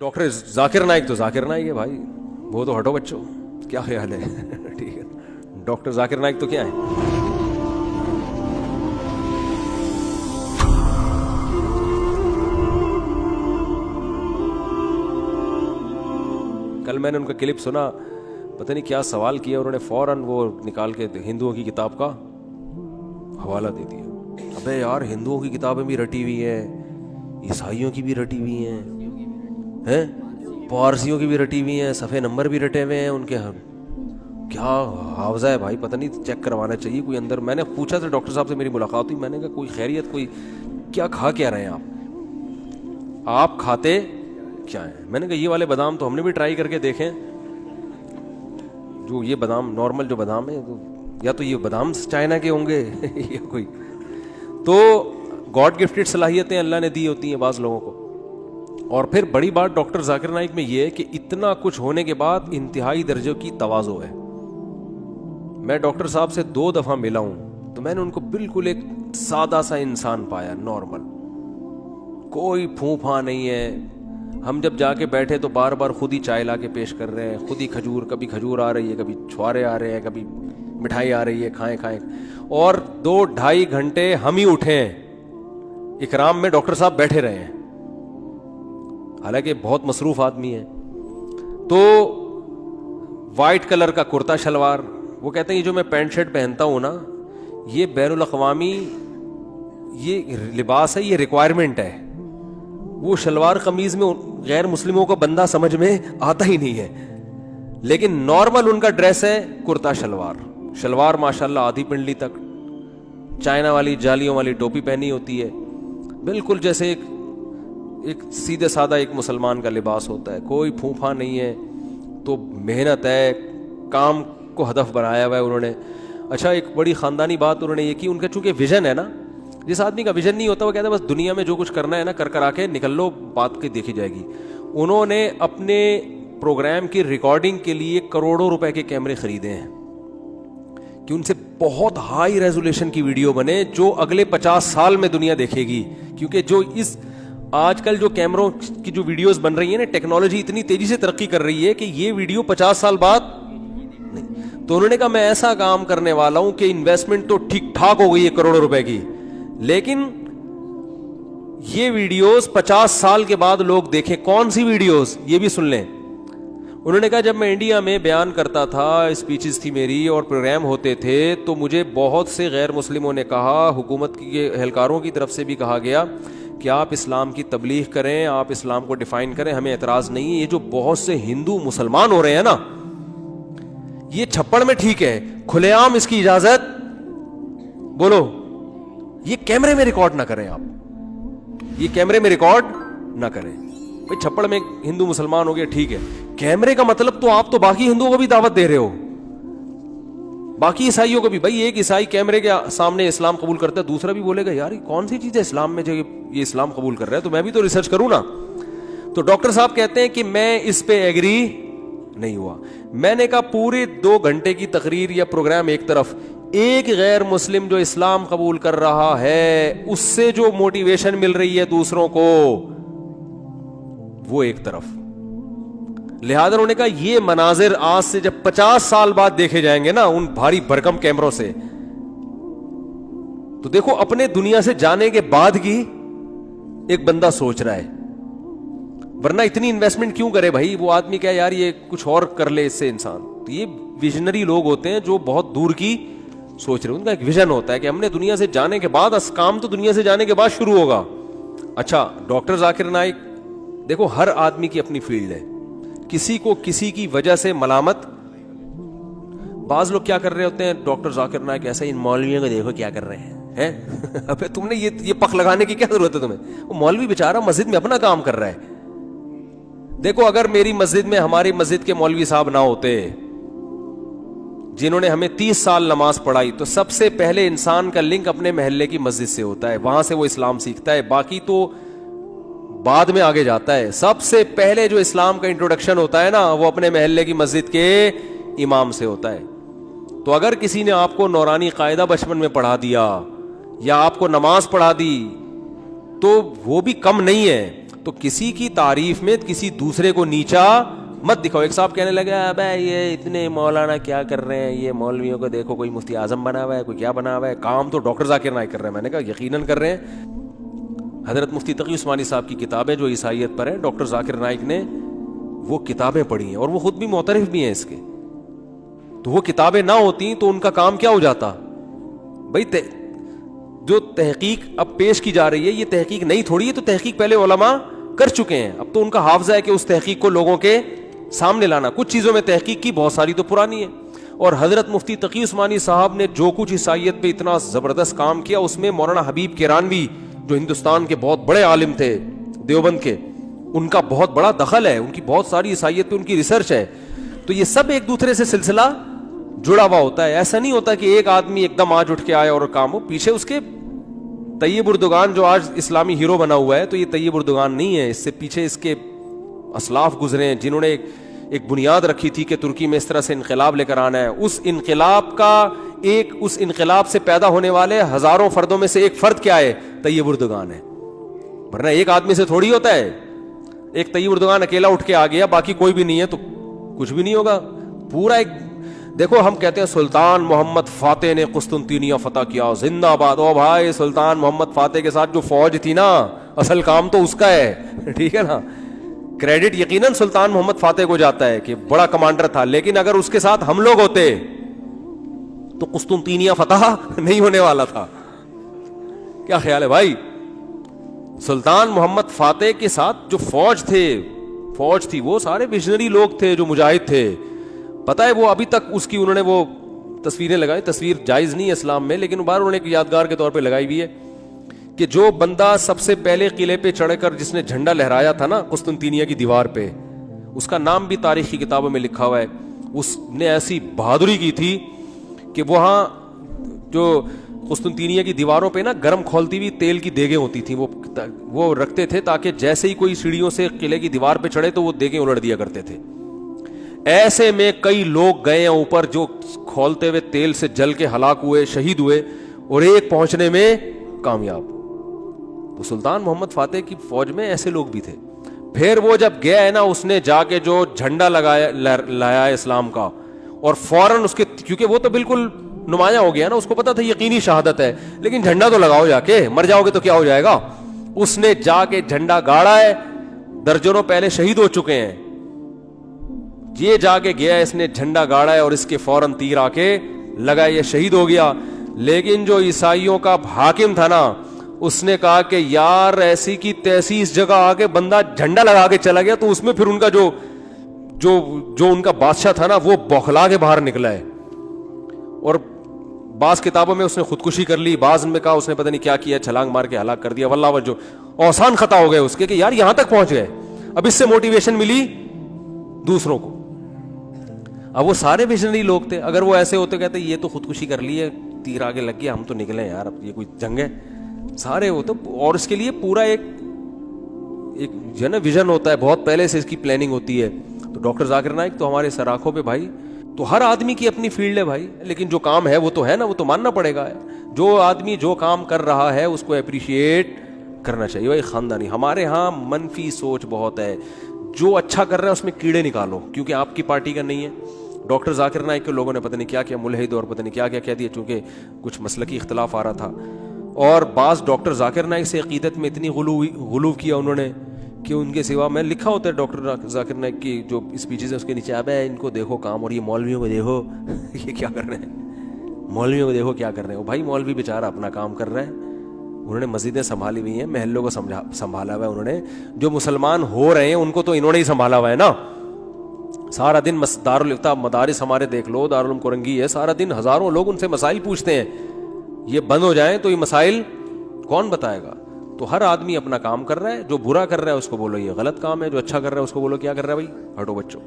Doctor Zakir Naik تو ذاکر نائک ہے بھائی, وہ تو ہٹو بچوں, کیا خیال ہے؟ ٹھیک ہے, ڈاکٹر ذاکر نائک تو کیا ہے؟ کل میں نے ان کا کلپ سنا, پتہ نہیں کیا سوال کیا, انہوں نے فوراً وہ نکال کے ہندوؤں کی کتاب کا حوالہ دے دیا. ابے یار, ہندوؤں کی کتابیں بھی رٹی ہوئی ہیں, عیسائیوں کی بھی رٹی ہوئی ہیں, پارسیوں کی بھی رٹی ہوئی ہیں, صفحے نمبر بھی رٹے ہوئے ہیں ان کے. کیا حافظہ ہے بھائی, پتہ نہیں, چیک کروانا چاہیے کوئی اندر. میں نے پوچھا تھا ڈاکٹر صاحب سے, میری ملاقات ہوئی, میں نے کہا کوئی خیریت, کوئی کیا کھا کیا رہے ہیں آپ کھاتے کیا ہیں؟ میں نے کہا یہ والے بادام تو ہم نے بھی ٹرائی کر کے دیکھیں, جو یہ بادام نارمل جو بادام ہے, یا تو یہ بادام چائنا کے ہوں گے یا کوئی. تو گاڈ گفٹڈ صلاحیتیں اللہ نے دی ہوتی ہیں بعض لوگوں کو. اور پھر بڑی بات ڈاکٹر ذاکر نائک میں یہ ہے کہ اتنا کچھ ہونے کے بعد انتہائی درجے کی تواضع ہے. میں ڈاکٹر صاحب سے 2 دفعہ ملا ہوں تو میں نے ان کو بالکل ایک سادہ سا انسان پایا, نارمل, کوئی پھوں پھاں نہیں ہے. ہم جب جا کے بیٹھے تو بار بار خود ہی چائے لا کے پیش کر رہے ہیں, خود ہی کھجور, کبھی کھجور آ رہی ہے, کبھی چھوارے آ رہے ہیں, کبھی مٹھائی آ رہی ہے, کھائیں کھائیں. اور 2-2.5 گھنٹے ہم ہی اٹھے ہیں, اکرام میں ڈاکٹر صاحب بیٹھے رہے ہیں, حالانکہ بہت مصروف آدمی ہے. تو وائٹ کلر کا کرتا شلوار, وہ کہتے ہیں یہ جو میں پینٹ شرٹ پہنتا ہوں نا, یہ بین الاقوامی یہ لباس ہے, یہ ریکوائرمنٹ ہے. وہ شلوار قمیض میں غیر مسلموں کو بندہ سمجھ میں آتا ہی نہیں ہے, لیکن نارمل ان کا ڈریس ہے کرتا شلوار. شلوار ماشاءاللہ آدھی پنڈلی تک, چائنا والی جالیوں والی ٹوپی پہنی ہوتی ہے, بالکل جیسے ایک سیدھے سادہ ایک مسلمان کا لباس ہوتا ہے, کوئی پھونپھا نہیں ہے. تو محنت ہے, کام کو ہدف بنایا ہوا ہے انہوں نے. اچھا, ایک بڑی خاندانی بات انہوں نے یہ کی, ان کا چونکہ ویژن ہے نا, جس آدمی کا ویژن نہیں ہوتا وہ کہتا ہے بس دنیا میں جو کچھ کرنا ہے نا کر آ کے نکل لو, بات کی دیکھی جائے گی. انہوں نے اپنے پروگرام کی ریکارڈنگ کے لیے کروڑوں روپے کے کیمرے خریدے ہیں کہ ان سے بہت ہائی ریزولیشن کی ویڈیو بنے جو اگلے 50 سال میں دنیا دیکھے گی. کیونکہ جو اس آج کل جو کیمروں کی جو ویڈیوز بن رہی ہیں نا, ٹیکنالوجی اتنی تیزی سے ترقی کر رہی ہے کہ یہ ویڈیو 50 سال بعد نہیں. تو انہوں نے کہا میں ایسا کام کرنے والا ہوں کہ انویسٹمنٹ تو ٹھیک ٹھاک ہو گئی ہے کروڑوں روپے کی, لیکن یہ ویڈیوز 50 سال کے بعد لوگ دیکھیں. کون سی ویڈیوز, یہ بھی سن لیں. انہوں نے کہا جب میں انڈیا میں بیان کرتا تھا, اسپیچز تھی میری اور پروگرام ہوتے تھے, تو مجھے بہت سے غیر مسلموں نے کہا, حکومت کے اہلکاروں کی طرف سے بھی کہا گیا کہ آپ اسلام کی تبلیغ کریں, آپ اسلام کو ڈیفائن کریں, ہمیں اعتراض نہیں ہے. یہ جو بہت سے ہندو مسلمان ہو رہے ہیں نا, یہ چھپڑ میں ٹھیک ہے, کھلے عام اس کی اجازت, بولو, یہ کیمرے میں ریکارڈ نہ کریں. آپ یہ کیمرے میں ریکارڈ نہ کریں. بھائی چھپڑ میں ہندو مسلمان ہو گیا ٹھیک ہے, کیمرے کا مطلب تو آپ تو باقی ہندوؤں کو بھی دعوت دے رہے ہو, باقی عیسائیوں کو بھی. بھائی ایک عیسائی کیمرے کے سامنے اسلام قبول کرتا ہے, دوسرا بھی بولے گا یار یہ کون سی چیز ہے اسلام میں جو یہ اسلام قبول کر رہا ہے, تو میں بھی تو ریسرچ کروں نا. تو ڈاکٹر صاحب کہتے ہیں کہ میں اس پہ ایگری نہیں ہوا. میں نے کہا پورے 2 گھنٹے کی تقریر یا پروگرام ایک طرف, ایک غیر مسلم جو اسلام قبول کر رہا ہے اس سے جو موٹیویشن مل رہی ہے دوسروں کو, وہ ایک طرف. لہذا انہوں نے کہا یہ مناظر آج سے جب 50 سال بعد دیکھے جائیں گے نا ان بھاری بھرکم کیمروں سے, تو دیکھو اپنے دنیا سے جانے کے بعد کی ایک بندہ سوچ رہا ہے, ورنہ اتنی انویسٹمنٹ کیوں کرے بھائی. وہ آدمی کیا یار یہ کچھ اور کر لے اس سے انسان. تو یہ ویژنری لوگ ہوتے ہیں جو بہت دور کی سوچ رہے ہیں, ان کا ایک ویژن ہوتا ہے کہ ہم نے دنیا سے جانے کے بعد, کام تو دنیا سے جانے کے بعد شروع ہوگا. اچھا, ڈاکٹر ذاکر نائک دیکھو ہر آدمی کی اپنی فیلڈ ہے, کسی کو کسی کی وجہ سے ملامت. بعض لوگ کیا کر رہے ہوتے ہیں, ڈاکٹر ذاکر نائک ایسا ہی, ان مولویوں کو دیکھو کیا کر رہے ہیں. ابے تم نے یہ پخ لگانے کی کیا ضرورت ہے تمہیں. وہ مولوی بیچارہ مسجد میں اپنا کام کر رہا ہے. دیکھو اگر میری مسجد میں ہماری مسجد کے مولوی صاحب نہ ہوتے جنہوں نے ہمیں 30 سال نماز پڑھائی, تو سب سے پہلے انسان کا لنک اپنے محلے کی مسجد سے ہوتا ہے, وہاں سے وہ اسلام سیکھتا ہے, باقی تو بعد میں آگے جاتا ہے. سب سے پہلے جو اسلام کا انٹروڈکشن ہوتا ہے نا وہ اپنے محلے کی مسجد کے امام سے ہوتا ہے. تو اگر کسی نے آپ کو نورانی قاعدہ بچپن میں پڑھا دیا یا آپ کو نماز پڑھا دی تو وہ بھی کم نہیں ہے. تو کسی کی تعریف میں کسی دوسرے کو نیچا مت دکھاؤ. ایک صاحب کہنے لگے ابے یہ اتنے مولانا کیا کر رہے ہیں, یہ مولویوں کو دیکھو, کوئی مفتی اعظم بنا ہوا ہے, کوئی کیا بنا ہوا ہے, کام تو ڈاکٹر ذاکر نائک کر رہے ہیں. میں نے کہا یقیناً کر رہے ہیں. حضرت مفتی تقی عثمانی صاحب کی کتابیں جو عیسائیت پر ہیں, ڈاکٹر ذاکر نائک نے وہ کتابیں پڑھی ہیں اور وہ خود بھی معترف بھی ہیں اس کے. تو وہ کتابیں نہ ہوتی تو ان کا کام کیا ہو جاتا بھائی. جو تحقیق اب پیش کی جا رہی ہے یہ تحقیق نہیں تھوڑی ہے, تو تحقیق پہلے علماء کر چکے ہیں. اب تو ان کا حافظہ ہے کہ اس تحقیق کو لوگوں کے سامنے لانا. کچھ چیزوں میں تحقیق کی, بہت ساری تو پرانی ہے. اور حضرت مفتی تقی عثمانی صاحب نے جو کچھ عیسائیت پہ اتنا زبردست کام کیا, اس میں مولانا حبیب کیرانوی جو ہندوستان کے بہت بڑے عالم تھے دیوبند کے, ان کا بہت بڑا دخل ہے, ان کی بہت ساری عیسائیت پہ ان کی ریسرچ ہے. تو یہ سب ایک دوسرے سے سلسلہ جڑا ہوا ہوتا ہے. ایسا نہیں ہوتا کہ ایک آدمی ایک دم آج اٹھ کے آئے اور کام ہو. پیچھے اس کے طیب اردگان جو آج اسلامی ہیرو بنا ہوا ہے, تو یہ طیب اردگان نہیں ہے, اس سے پیچھے اس کے اسلاف گزرے ہیں جنہوں نے ایک بنیاد رکھی تھی کہ ترکی میں اس طرح سے انقلاب لے کر آنا ہے. اس انقلاب سے پیدا ہونے والے ہزاروں فردوں میں سے ایک فرد کیا ہے, طیب اردگان ہے. ورنہ ایک آدمی سے تھوڑی ہوتا ہے. ایک طیب اردگان اکیلا اٹھ کے آ گیا, باقی کوئی بھی نہیں ہے تو کچھ بھی نہیں ہوگا. پورا ایک دیکھو, ہم کہتے ہیں سلطان محمد فاتح نے قسطنطینیہ فتح کیا, زندہ آباد. او بھائی, سلطان محمد فاتح کے ساتھ جو فوج تھی نا, اصل کام تو اس کا ہے, ٹھیک ہے نا. کریڈٹ یقیناً سلطان محمد فاتح کو جاتا ہے کہ بڑا کمانڈر تھا, لیکن اگر اس کے ساتھ ہم لوگ ہوتے تو قسطنطینیہ فتح نہیں ہونے والا تھا. کیا خیال ہے بھائی؟ سلطان محمد فاتح کے ساتھ جو فوج تھی وہ سارے ویژنری لوگ تھے جو مجاہد تھے. پتہ ہے وہ ابھی تک اس کی انہوں نے وہ تصویریں لگائی. تصویر جائز نہیں ہے اسلام میں, لیکن بار انہوں نے ایک یادگار کے طور پہ لگائی ہوئی ہے کہ جو بندہ سب سے پہلے قلعے پہ چڑھ کر جس نے جھنڈا لہرایا تھا نا قسطنطینیہ کی دیوار پہ, اس کا نام بھی تاریخی کتابوں میں لکھا ہوا ہے. اس نے ایسی بہادری کی تھی کہ وہاں جو قسطنطینیہ کی دیواروں پہ نا گرم کھولتی ہوئی تیل کی دیگیں ہوتی تھیں, وہ رکھتے تھے تاکہ جیسے ہی کوئی سیڑھیوں سے قلعے کی دیوار پہ چڑھے تو وہ دیگیں الٹ دیا کرتے تھے. ایسے میں کئی لوگ گئے ہیں اوپر جو کھولتے ہوئے تیل سے جل کے ہلاک ہوئے, شہید ہوئے, اور ایک پہنچنے میں کامیاب. تو سلطان محمد فاتح کی فوج میں ایسے لوگ بھی تھے. پھر وہ جب گیا ہے نا, اس نے جا کے جو جھنڈا لایا ہے اسلام کا, اور فوراً اس کے, کیونکہ وہ تو بالکل نمایاں ہو گیا نا, اس کو پتا تھا یقینی شہادت ہے, لیکن جھنڈا تو لگاؤ, جا کے مر جاؤ گے تو کیا ہو جائے گا. اس نے جا کے جھنڈا گاڑا ہے, درجنوں پہلے شہید ہو چکے ہیں, یہ جا کے گیا, اس نے جھنڈا گاڑا ہے اور اس کے فوراً تیر آ کے لگا, یہ شہید ہو گیا. لیکن جو عیسائیوں کا حاکم تھا نا, اس نے کہا کہ یار ایسی کی تیسی اس جگہ آ کے بندہ جھنڈا لگا کے چلا گیا, تو اس میں پھر ان کا جو ان کا بادشاہ تھا نا وہ بوکھلا کے باہر نکلا ہے. اور بعض کتابوں میں اس نے خودکشی کر لی, بعض میں کہا اس نے پتہ نہیں کیا کیا, چھلانگ مار کے ہلاک کر دیا. واللہ وجہ آسان خطا ہو گئے اس کے کہ یار یہاں تک پہنچ گئے, اب اس سے موٹیویشن ملی دوسروں کو. اب وہ سارے ویژنری لوگ تھے, اگر وہ ایسے ہوتے کہتے یہ تو خودکشی کر لی ہے, تیر آگے لگ گیا, ہم تو نکلے یار, اب یہ کوئی جنگ ہے. سارے وہ تو, اور اس کے لیے پورا ایک جو ہے نا ویژن ہوتا ہے, بہت پہلے سے اس کی پلاننگ ہوتی ہے. تو ڈاکٹر ذاکر نائک تو ہمارے سر آنکھوں پہ بھائی, تو ہر آدمی کی اپنی فیلڈ ہے بھائی, لیکن جو کام ہے وہ تو ہے نا, وہ تو ماننا پڑے گا. جو آدمی جو کام کر رہا ہے اس کو اپریشیٹ کرنا چاہیے بھائی. خاندانی ہمارے ہاں منفی سوچ بہت ہے, جو اچھا کر رہا ہے اس میں کیڑے نکالو کیونکہ آپ کی پارٹی کا نہیں ہے. ڈاکٹر ذاکر نائک کے لوگوں نے پتہ نہیں کیا کیا ملحد اور پتہ نہیں کیا کیا کہہ دیا, چونکہ کچھ مسلکی اختلاف آ رہا تھا. اور بعض ڈاکٹر ذاکر نائک سے عقیدت میں اتنی غلو کیا انہوں نے کہ ان کے سوا, میں لکھا ہوتا ہے ڈاکٹر ذاکر نائک کی جو اسپیچز ہیں اس کے نیچے, اب ہے ان کو دیکھو کام, اور یہ مولویوں کو دیکھو یہ کیا کر رہے ہیں, مولویوں کو دیکھو کیا کر رہے ہیں. بھائی مولوی بیچارہ اپنا کام کر رہے ہیں, انہوں نے مسجدیں سنبھالی ہوئی ہیں, محلوں کو سنبھالا ہوا ہے انہوں نے. جو مسلمان ہو رہے ہیں ان کو تو انہوں نے ہی سنبھالا ہوا ہے نا. سارا دن دارالفتہ مدارس ہمارے دیکھ لو, دارالعلوم کورنگی ہے, سارا دن ہزاروں لوگ ان سے مسائل پوچھتے ہیں. یہ بند ہو جائیں تو یہ مسائل کون بتائے گا. تو ہر آدمی اپنا کام کر رہا ہے, جو برا کر رہا ہے اس کو بولو یہ غلط کام ہے, جو اچھا کر رہا ہے اس کو بولو کیا کر رہا ہے بھائی, ہٹو بچوں.